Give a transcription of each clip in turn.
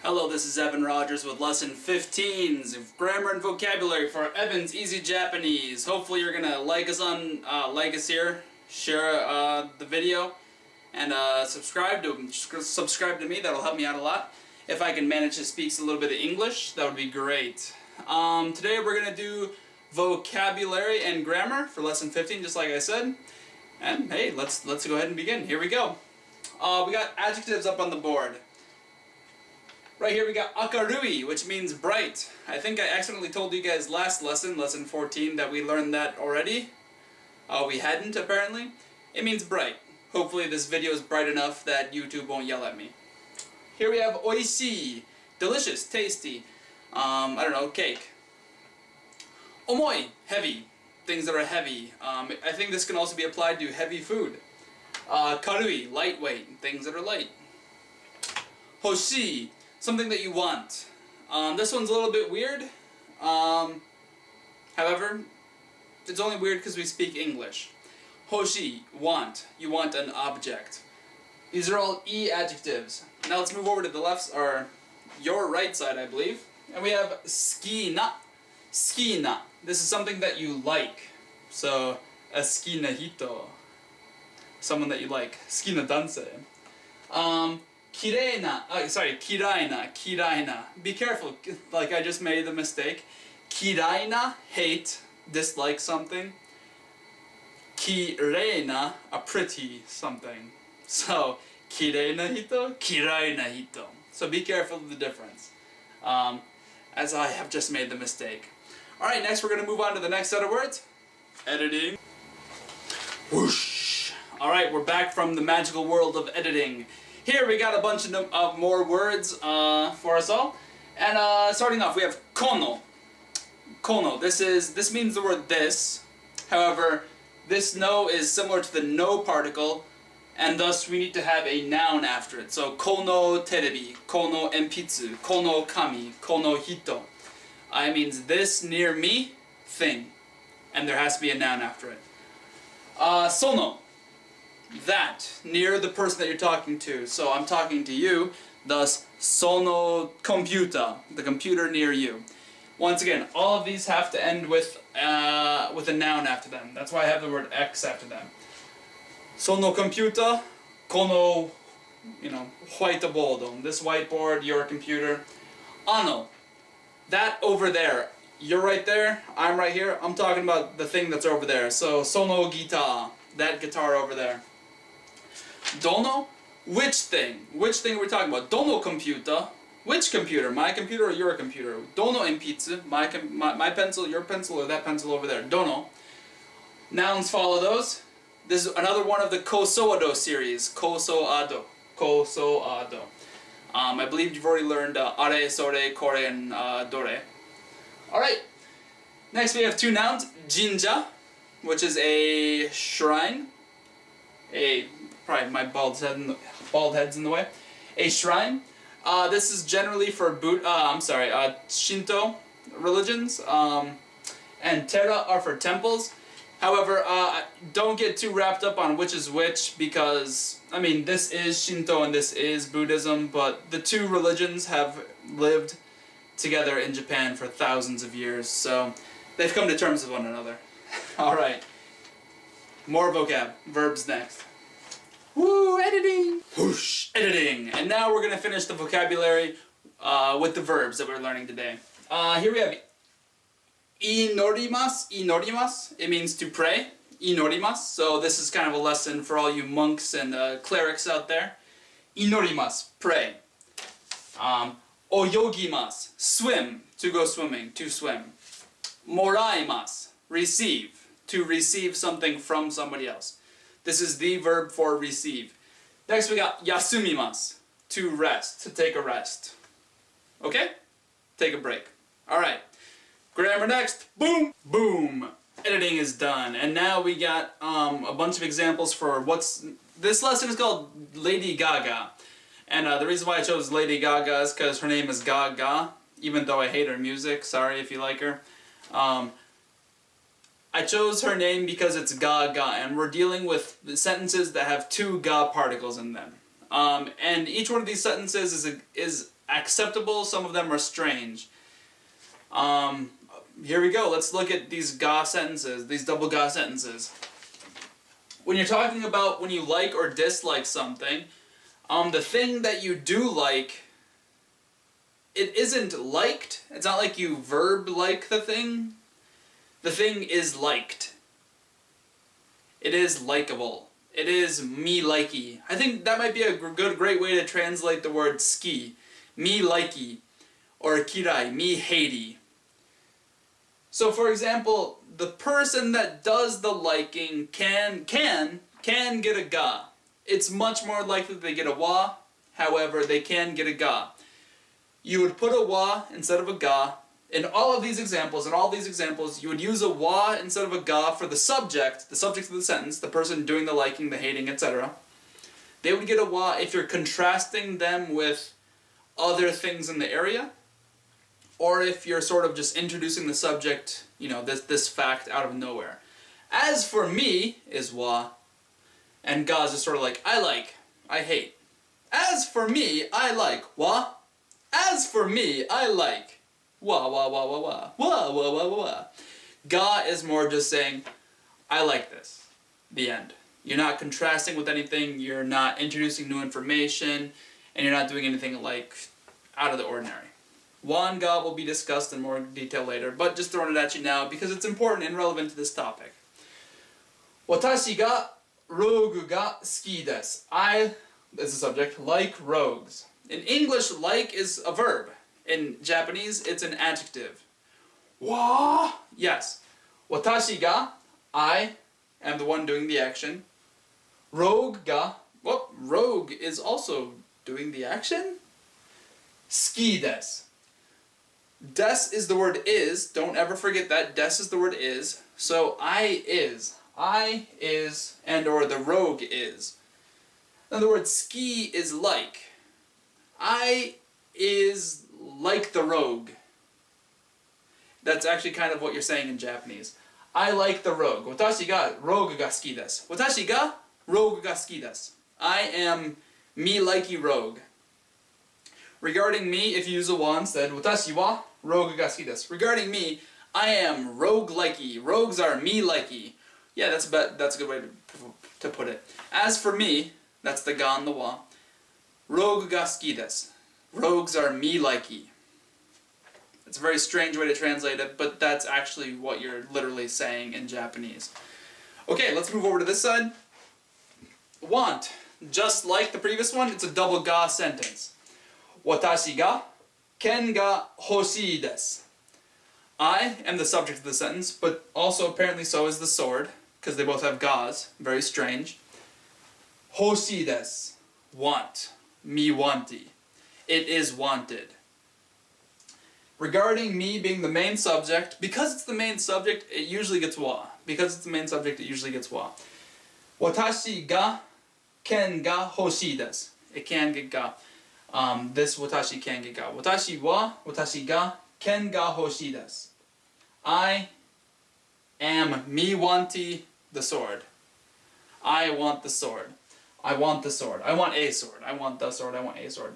Hello, this is Evan Rogers with Lesson 15's Grammar and Vocabulary for Evan's Easy Japanese. Hopefully you're gonna like us here, share the video, and subscribe to me. That'll help me out a lot. If I can manage to speak a little bit of English, that would be great. Today we're gonna do vocabulary and grammar for Lesson 15, just like I said. And hey, let's go ahead and begin. Here we go. We got adjectives up on the board. Right here we got akarui, which means bright. I think I accidentally told you guys last lesson, lesson 14, that we learned that already. We hadn't, apparently. It means bright. Hopefully this video is bright enough that YouTube won't yell at me. Here we have oishii, delicious, tasty. I don't know, cake. Omoi, heavy, things that are heavy. I think this can also be applied to heavy food. Karui, lightweight, things that are light. Hoshii, something that you want. This one's a little bit weird. However, it's only weird because we speak English. Hoshi, want. You want an object. These are all E adjectives. Now let's move over to the left, or your right side, I believe. And we have skina. Skina. This is something that you like. So, a skina hito. Someone that you like. Skina danse. Kireina, kiraina. Be careful, like I just made the mistake. Kiraina, hate, dislike something. Kireina, a pretty something. So, kireina hito, kiraina hito. So be careful of the difference. As I have just made the mistake. Alright, next we're going to move on to the next set of words. Editing. Whoosh. Alright, we're back from the magical world of editing. Here we got a bunch of more words for us all. And starting off, we have kono. Kono. This means the word this. However, this no is similar to the no particle, and thus we need to have a noun after it. So kono terebi, kono enpitsu, kono kami, kono hito. It means this near me thing, and there has to be a noun after it. Sono. That, near the person that you're talking to. So I'm talking to you, thus sono computer, the computer near you. Once again, all of these have to end with a noun after them. That's why I have the word X after them. Sono computer, kono, whiteboard. This whiteboard, your computer. Ano, that over there. You're right there, I'm right here. I'm talking about the thing that's over there. So sono guitar, that guitar over there. Dono? Which thing? Which thing are we talking about? Dono computer? Which computer? My computer or your computer? Dono enpitsu? My pencil, your pencil, or that pencil over there? Dono. Nouns follow those. This is another one of the kosoado series. Kosoado. Kosoado. I believe you've already learned are, sore, kore, and dore. Alright. Next we have two nouns. Jinja, which is a shrine. Probably my bald head's in the way. A shrine. This is generally for Shinto religions, and Tera are for temples. However, don't get too wrapped up on which is which, because this is Shinto and this is Buddhism, but the two religions have lived together in Japan for thousands of years, so they've come to terms with one another. All right. More vocab. Verbs next. Woo, editing! Whoosh, editing! And now we're going to finish the vocabulary with the verbs that we're learning today. Here we have inorimasu. Inorimasu. It means to pray. Inorimasu. So this is kind of a lesson for all you monks and clerics out there. Inorimasu. Pray. Oyogimasu. Swim. To go swimming. To swim. Moraimasu. Receive. To receive something from somebody else. This is the verb for receive. Next we got yasumimasu, to rest, to take a rest. Okay? Take a break. Alright. Grammar next. Boom! Boom! Editing is done. And now we got a bunch of examples for this lesson is called Lady Gaga. And the reason why I chose Lady Gaga is because her name is Gaga, even though I hate her music. Sorry if you like her. I chose her name because it's Gaga, and we're dealing with sentences that have two ga particles in them. And each one of these sentences is acceptable, some of them are strange. Here we go. Let's look at these ga sentences, these double ga sentences. When you're talking about when you like or dislike something, the thing that you do like, it isn't liked. It's not like you verb like the thing. The thing is liked. It is likable. It is me likey. I think that might be a great way to translate the word ski. Me likey. Or kirai, me hatey. So for example, the person that does the liking can get a ga. It's much more likely they get a wa, however, they can get a ga. You would put a wa instead of a ga. In all of these examples, you would use a wa instead of a ga for the subject of the sentence, the person doing the liking, the hating, etc. They would get a wa if you're contrasting them with other things in the area, or if you're sort of just introducing the subject, you know, this fact out of nowhere. As for me is wa, and ga is just sort of like, I like, I hate. As for me, I like wa. As for me, I like wa wa wa wa wa wa wa wa wa wa. Ga is more just saying, I like this. The end. You're not contrasting with anything, you're not introducing new information, and you're not doing anything like out of the ordinary. Wa and ga will be discussed in more detail later, but just throwing it at you now because it's important and relevant to this topic. Watashi ga rogu ga suki desu. I, as a subject, like rogues. In English, like is a verb. In Japanese, it's an adjective. Wa? Yes. Watashi ga, I am the one doing the action. Rogue ga, well, rogue is also doing the action. Suki desu. Des is the word is. Don't ever forget that. Des is the word is. So I is, and or the rogue is. In other words, ski is like. I is like the rogue. That's actually kind of what you're saying in Japanese. I like the rogue. Watashi ga rogue ga suki desu. Watashi ga rogue ga suki desu. I am me likey rogue. Regarding me, if you use a wa instead, watashi wa rogue ga suki desu. Regarding me, I am rogue-likey. Rogues are me-likey. Yeah, that's a good way to put it. As for me, that's the ga and the wa. Rogue ga suki desu. Rogues are me-likey. It's a very strange way to translate it, but that's actually what you're literally saying in Japanese. Okay, let's move over to this side. Want. Just like the previous one, it's a double ga sentence. Watashi ga ken ga hoshii desu. I am the subject of the sentence, but also apparently so is the sword, because they both have gas. Very strange. Hoshii desu. Want. Me wanty. It is wanted. Regarding me being the main subject, because it's the main subject, it usually gets wa. Because it's the main subject, it usually gets wa. Watashi ga ken ga hoshii desu. It can get ga. This watashi can get ga. Watashi wa, watashi ga, ken ga hoshii desu. I am me wanty the sword. I want the sword. I want the sword. I want a sword. I want the sword. I want a sword.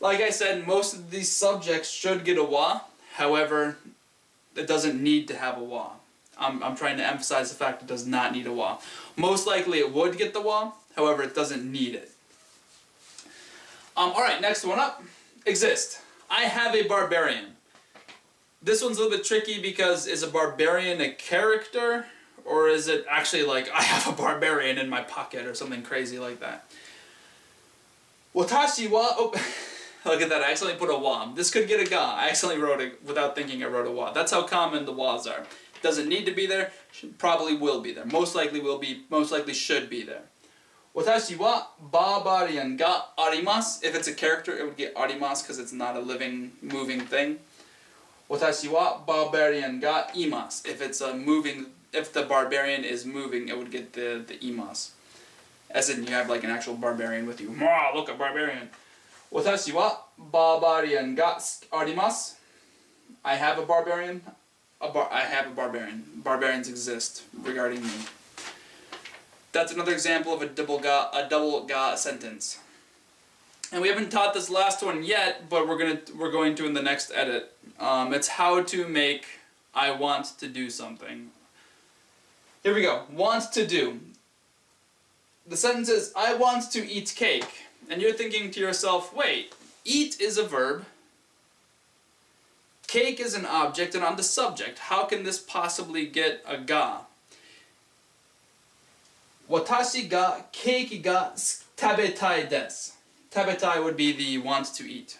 Like I said, most of these subjects should get a wa. However, it doesn't need to have a wa. I'm trying to emphasize the fact it does not need a wa. Most likely it would get the wa. However, it doesn't need it. Alright, next one up. Exist. I have a barbarian. This one's a little bit tricky because is a barbarian a character? Or is it actually like, I have a barbarian in my pocket or something crazy like that? Watashi wa... Oh, look at that, I accidentally put a wa. This could get a ga. I accidentally wrote it without thinking I wrote a wa. That's how common the was are. Doesn't need to be there, probably will be there. Most likely will be, most likely should be there. Watashi wa barbarian ga arimasu. If it's a character, it would get arimasu because it's not a living, moving thing. Watashi wa barbarian ga imasu. If it's a moving, if the barbarian is moving, it would get the imasu. As in, you have like an actual barbarian with you. Wow, look, a barbarian. Watashi wa barbarian ga arimasu. I have a barbarian. I have a barbarian. Barbarians exist regarding me. That's another example of a double ga sentence. And we haven't taught this last one yet, but we're going to in the next edit. It's how to make I want to do something. Here we go. Want to do. The sentence is, I want to eat cake. And you're thinking to yourself, wait, eat is a verb, cake is an object, and I'm the subject. How can this possibly get a ga? Watashi ga keiki ga tabetai desu. Tabetai would be the want to eat.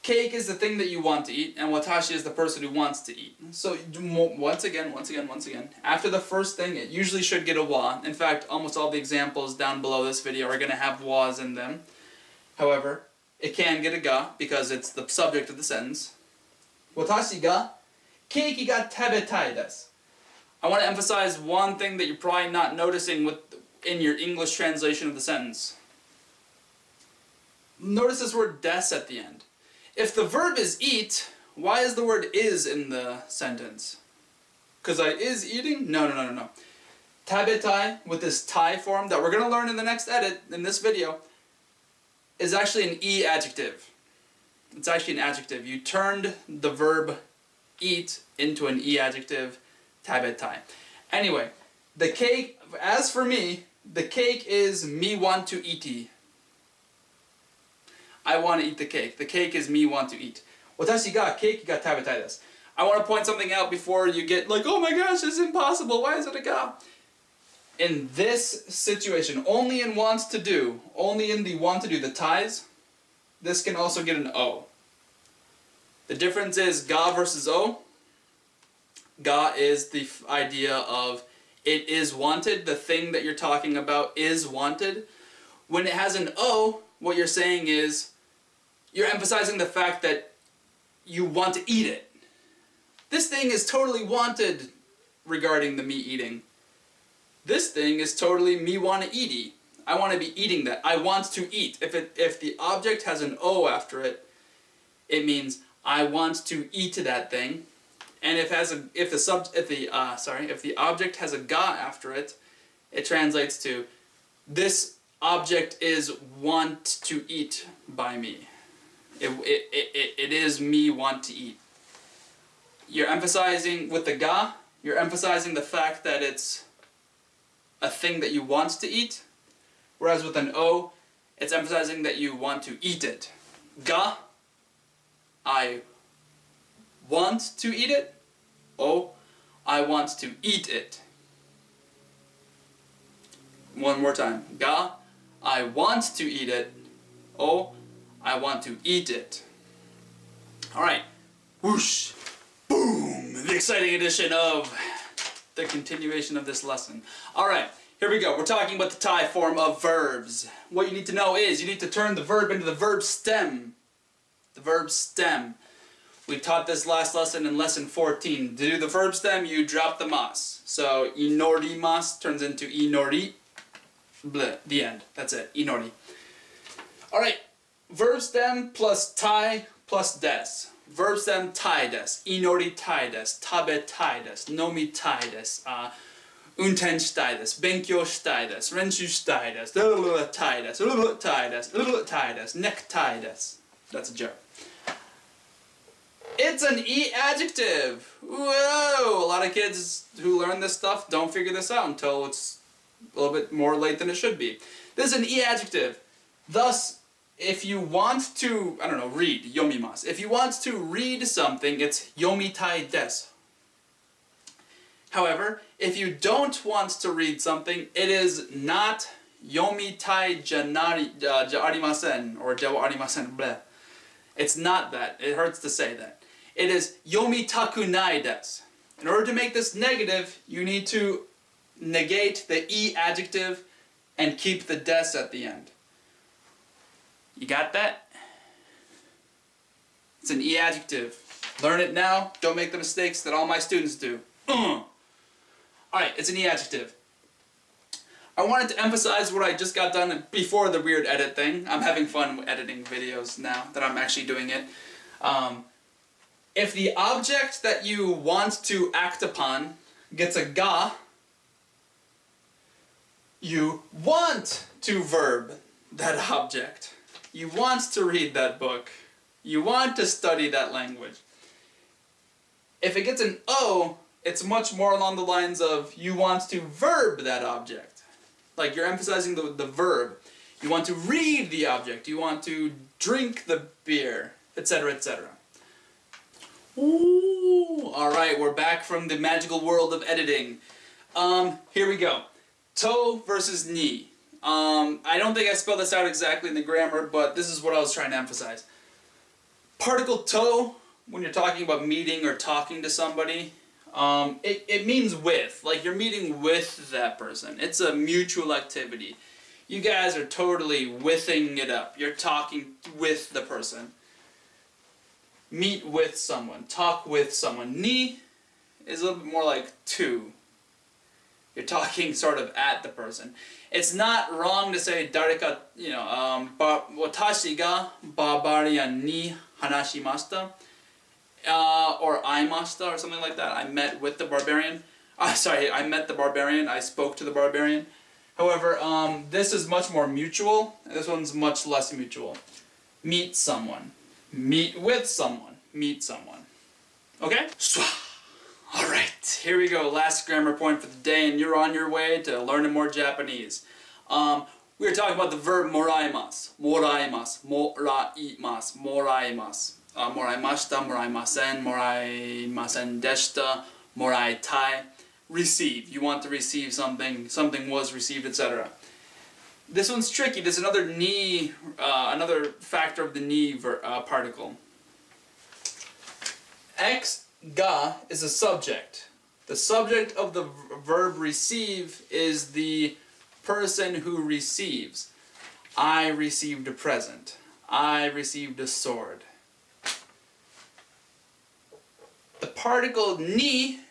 Cake is the thing that you want to eat, and watashi is the person who wants to eat. So once again, after the first thing, it usually should get a wa. In fact, almost all the examples down below this video are going to have was in them. However, it can get a ga because it's the subject of the sentence. Watashi ga keiki ga tabetai desu. I want to emphasize one thing that you're probably not noticing in your English translation of the sentence. Notice this word des at the end. If the verb is eat, why is the word is in the sentence? Because I is eating? No. Tabetai, with this tai form that we're going to learn in the next edit, in this video, is actually an e adjective. It's actually an adjective. You turned the verb eat into an e adjective, tabetai. Anyway, the cake, as for me, the cake is me want to eaty. I want to eat the cake. The cake is me want to eat. Watashi ga keiki ga tabetai desu. I want to point something out before you get like, oh my gosh, this is impossible. Why is it a ga? In this situation, only in wants to do, only in the want to do, the ties, this can also get an o. The difference is ga versus o. Ga is the idea of it is wanted. The thing that you're talking about is wanted. When it has an o, what you're saying is you're emphasizing the fact that you want to eat it. This thing is totally wanted regarding the me eating. This thing is totally me want to eaty. I want to be eating that. I want to eat. If the object has an o after it, it means I want to eat that thing. And if the object has a ga after it, it translates to this object is want to eat by me. It is me want to eat. You're emphasizing with the ga, you're emphasizing the fact that it's a thing that you want to eat, whereas with an o, it's emphasizing that you want to eat it. Ga, I want to eat it. O, I want to eat it. One more time. Ga, I want to eat it. O, I want to eat it. Alright. Whoosh. Boom! The exciting edition of the continuation of this lesson. Alright, here we go. We're talking about the tai form of verbs. What you need to know is you need to turn the verb into the verb stem. The verb stem. We taught this last lesson in lesson 14. To do the verb stem, you drop the mas. So, inorimasu turns into inori. Bleh, the end. That's it. Inori. Alright. Verb stem plus tai plus des. Verb stem tai desu. Inori tai desu. Tabe tai desu. Nomi tai desu. Unten shitai desu. Benkyou shitai desu. Renshu shitai desu. Tai desu. Tai desu. Tai desu. Necktie desu. That's a joke. It's an E adjective! Whoa! A lot of kids who learn this stuff don't figure this out until it's a little bit more late than it should be. This is an E adjective. Thus, if you want to, read, yomimasu. If you want to read something, it's yomitai desu. However, if you don't want to read something, it is not yomitai ja arimasen, or ja arimasen, bleh. It's not that. It hurts to say that. It is yomitaku nai desu. In order to make this negative, you need to negate the E adjective and keep the des at the end. You got that? It's an E adjective. Learn it now. Don't make the mistakes that all my students do. Alright, it's an E adjective. I wanted to emphasize what I just got done before the weird edit thing. I'm having fun editing videos now that I'm actually doing it. If the object that you want to act upon gets a ga, you want to verb. that object. You want to read that book. You want to study that language. If it gets an O, it's much more along the lines of you want to verb that object. Like you're emphasizing the verb. You want to read the object. You want to drink the beer, etc., etc. Ooh, alright, we're back from the magical world of editing. Here we go. To versus ni. I don't think I spelled this out exactly in the grammar, but this is what I was trying to emphasize. Particle to, when you're talking about meeting or talking to somebody, it means with. Like you're meeting with that person. It's a mutual activity. You guys are totally withing it up. You're talking with the person. Meet with someone. Talk with someone. Ni is a little bit more like to. You're talking sort of at the person. It's not wrong to say dareka, watashi ga barbarian ni hanashimashita, or aimashita, or something like that. I met with the barbarian. I met the barbarian. I spoke to the barbarian. However, this is much more mutual. This one's much less mutual. Meet someone. Meet with someone. Meet someone. Okay? Alright, here we go. Last grammar point for the day, and you're on your way to learning more Japanese. We were talking about the verb moraimasu. Moraimasu. Moraimasu. Moraimasu. Moraimashita. Moraimasen. Moraimasen deshita. Moraitai. Receive. You want to receive something. Something was received, etc. This one's tricky. There's another ni, another factor of the ni particle. X ga is a subject. The subject of the verb receive is the person who receives. I received a present. I received a sword. The particle ni,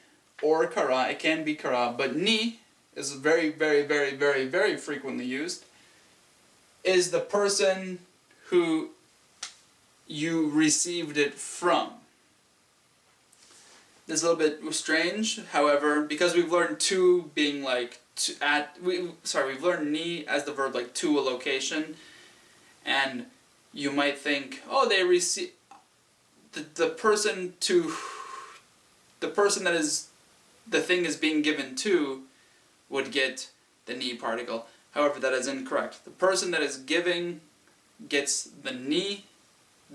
or kara, it can be kara, but ni is very, very, very, very, very frequently used, is the person who you received it from. This is a little bit strange, however, because we've learned to being like we've learned ni as the verb like to a location, and you might think, oh, they receive the person that is the thing is being given to would get the ni particle. However, that is incorrect. The person that is giving gets the ni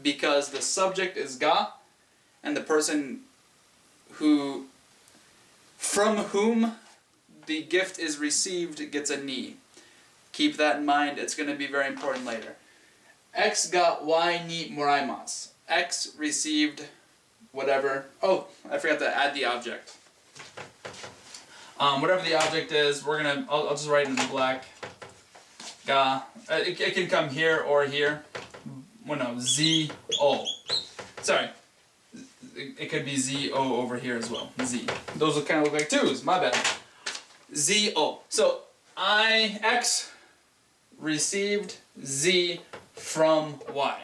because the subject is ga, and the person from whom the gift is received gets a ni. Keep that in mind. It's going to be very important later. X got Y ni moraimasu. X received whatever. Oh, I forgot to add the object. Whatever the object is, I'll just write it in black. Ga. It can come here or here. Well, no, Z O. Sorry. It could be Z O over here as well. Z. Those will kind of look like twos. My bad. Z O. So X received Z from Y.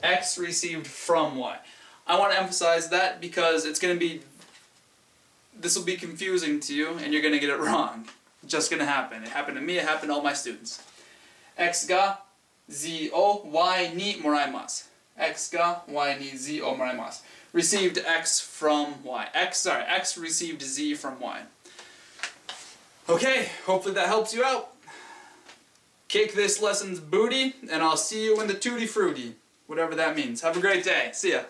X received from Y. I want to emphasize that because it's going to be. This will be confusing to you, and you're going to get it wrong. It's just going to happen. It happened to me. It happened to all my students. X ga Z O Y ni moraimasu. X ga Y ni Z O moraimasu. Received X from Y. X received Z from Y. Okay, hopefully that helps you out. Kick this lesson's booty, and I'll see you in the tutti frutti. Whatever that means. Have a great day. See ya.